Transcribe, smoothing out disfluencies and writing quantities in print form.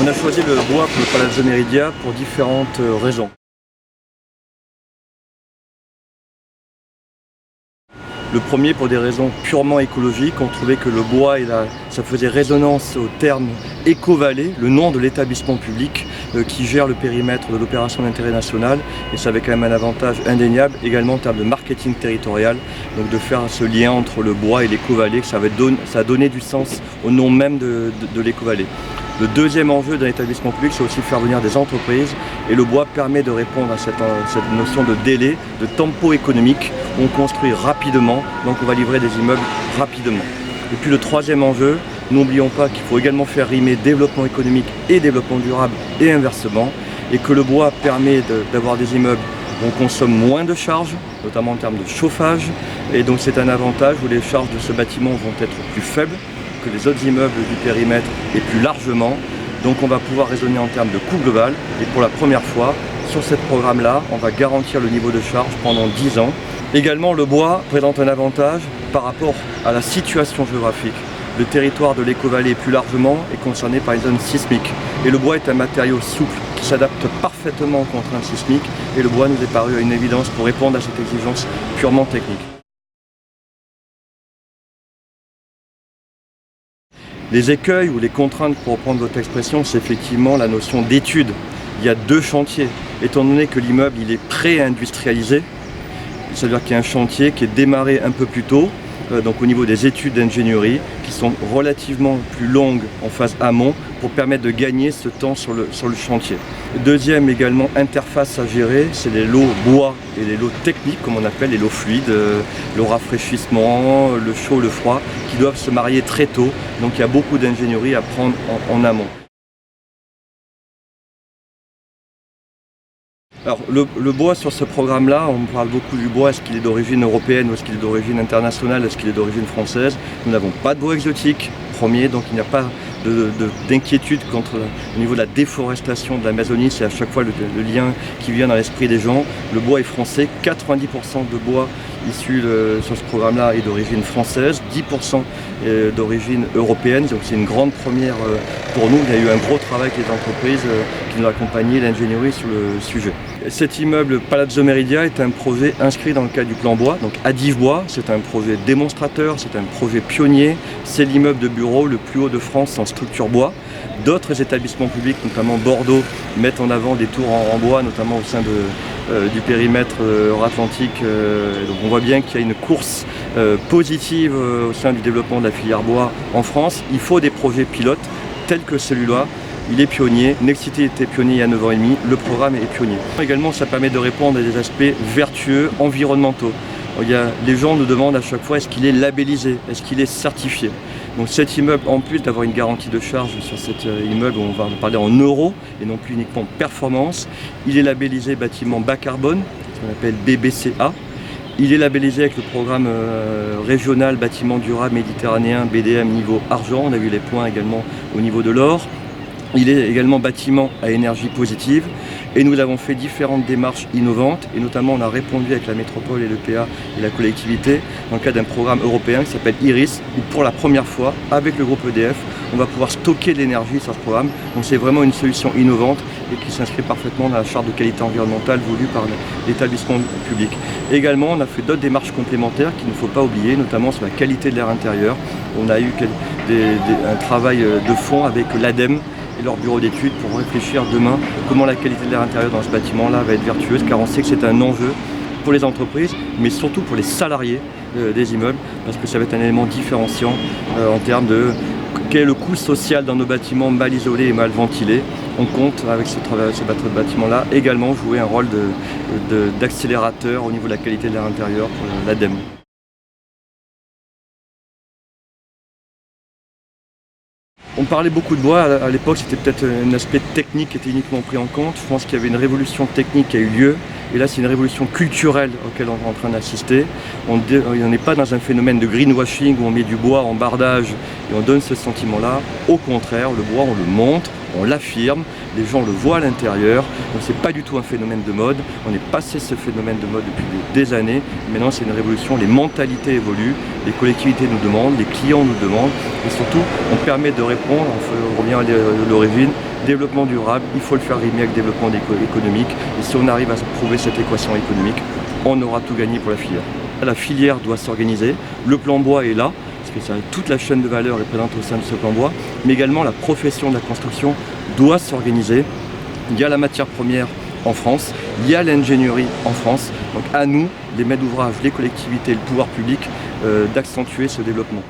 On a choisi le bois pour le Palazzo Meridia pour différentes raisons. Le premier, pour des raisons purement écologiques, on trouvait que le bois, ça faisait résonance au terme Éco-Vallée, le nom de l'établissement public qui gère le périmètre de l'opération d'intérêt national. Et ça avait quand même un avantage indéniable, également en termes de marketing territorial, donc de faire ce lien entre le bois et l'Éco-Vallée, que ça a donné du sens au nom même de l'Éco-Vallée. Le deuxième enjeu d'un établissement public, c'est aussi de faire venir des entreprises, et le bois permet de répondre à cette notion de délai, de tempo économique. On construit rapidement, donc on va livrer des immeubles rapidement. Et puis le troisième enjeu, n'oublions pas qu'il faut également faire rimer développement économique et développement durable et inversement, et que le bois permet d'avoir des immeubles où on consomme moins de charges, notamment en termes de chauffage, et donc c'est un avantage où les charges de ce bâtiment vont être plus faibles que les autres immeubles du périmètre et plus largement. Donc on va pouvoir raisonner en termes de coût global, et pour la première fois, sur ce programme-là, on va garantir le niveau de charge pendant 10 ans. Également, le bois présente un avantage par rapport à la situation géographique. Le territoire de l'Éco-Vallée plus largement est concerné par une zone sismique. Et le bois est un matériau souple qui s'adapte parfaitement aux contraintes sismiques. Et le bois nous est paru à une évidence pour répondre à cette exigence purement technique. Les écueils ou les contraintes, pour reprendre votre expression, c'est effectivement la notion d'étude. Il y a 2 chantiers. Étant donné que l'immeuble il est pré-industrialisé, c'est-à-dire qu'il y a un chantier qui est démarré un peu plus tôt, donc au niveau des études d'ingénierie, qui sont relativement plus longues en phase amont pour permettre de gagner ce temps sur le chantier. Deuxième également interface à gérer, c'est les lots bois et les lots techniques, comme on appelle les lots fluides, le rafraîchissement, le chaud, le froid, qui doivent se marier très tôt. Donc il y a beaucoup d'ingénierie à prendre en amont. Alors le bois sur ce programme-là, on parle beaucoup du bois, est-ce qu'il est d'origine européenne ou est-ce qu'il est d'origine internationale, est-ce qu'il est d'origine française? Nous n'avons pas de bois exotique, premier, donc il n'y a pas d'inquiétude au niveau de la déforestation de l'Amazonie, c'est à chaque fois le lien qui vient dans l'esprit des gens. Le bois est français, 90% de bois issu sur ce programme-là est d'origine française, 10% d'origine européenne, donc c'est une grande première pour nous. Il y a eu un gros travail avec les entreprises qui nous ont accompagné, l'ingénierie sur le sujet. Cet immeuble Palazzo Meridia est un projet inscrit dans le cadre du plan bois, donc Adif Bois, c'est un projet démonstrateur, c'est un projet pionnier, c'est l'immeuble de bureau le plus haut de France en structure bois. D'autres établissements publics, notamment Bordeaux, mettent en avant des tours en bois, notamment au sein du périmètre Atlantique. Donc on voit bien qu'il y a une course positive au sein du développement de la filière bois en France. Il faut des projets pilotes tels que celui-là. Il est pionnier, Nexity était pionnier il y a 9 ans et demi, le programme est pionnier. Également, ça permet de répondre à des aspects vertueux, environnementaux. Les gens nous demandent à chaque fois, est-ce qu'il est labellisé, est-ce qu'il est certifié? Donc cet immeuble, en plus d'avoir une garantie de charge sur cet immeuble, on va parler en euros et non plus uniquement performance, il est labellisé bâtiment bas carbone, ce qu'on appelle BBCA. Il est labellisé avec le programme régional bâtiment durable méditerranéen BDM niveau argent, on a vu les points également au niveau de l'or. Il est également bâtiment à énergie positive et nous avons fait différentes démarches innovantes et notamment on a répondu avec la métropole et l'EPA et la collectivité dans le cadre d'un programme européen qui s'appelle IRIS où pour la première fois avec le groupe EDF on va pouvoir stocker de l'énergie sur ce programme. Donc c'est vraiment une solution innovante et qui s'inscrit parfaitement dans la charte de qualité environnementale voulue par l'établissement public. Également on a fait d'autres démarches complémentaires qu'il ne faut pas oublier, notamment sur la qualité de l'air intérieur. On a eu un travail de fond avec l'ADEME et leur bureau d'études pour réfléchir demain comment la qualité de l'air intérieur dans ce bâtiment-là va être vertueuse, car on sait que c'est un enjeu pour les entreprises, mais surtout pour les salariés des immeubles, parce que ça va être un élément différenciant en termes de quel est le coût social dans nos bâtiments mal isolés et mal ventilés. On compte, avec ce bâtiment-là, également jouer un rôle d'accélérateur au niveau de la qualité de l'air intérieur pour l'ADEME. On parlait beaucoup de bois, à l'époque c'était peut-être un aspect technique qui était uniquement pris en compte. Je pense qu'il y avait une révolution technique qui a eu lieu et là c'est une révolution culturelle auquel on est en train d'assister. On n'est pas dans un phénomène de greenwashing où on met du bois en bardage et on donne ce sentiment-là. Au contraire, le bois on le montre, on l'affirme, les gens le voient à l'intérieur, donc c'est pas du tout un phénomène de mode, on est passé ce phénomène de mode depuis des années, maintenant c'est une révolution, les mentalités évoluent, les collectivités nous demandent, les clients nous demandent, et surtout on permet de répondre, on revient à l'origine, développement durable, il faut le faire rimer avec développement économique, et si on arrive à trouver cette équation économique, on aura tout gagné pour la filière. La filière doit s'organiser, le plan bois est là, parce que toute la chaîne de valeur est présente au sein de ce plan bois, mais également la profession de la construction doit s'organiser. Il y a la matière première en France, il y a l'ingénierie en France, donc à nous, les maîtres d'ouvrage, les collectivités, le pouvoir public, d'accentuer ce développement.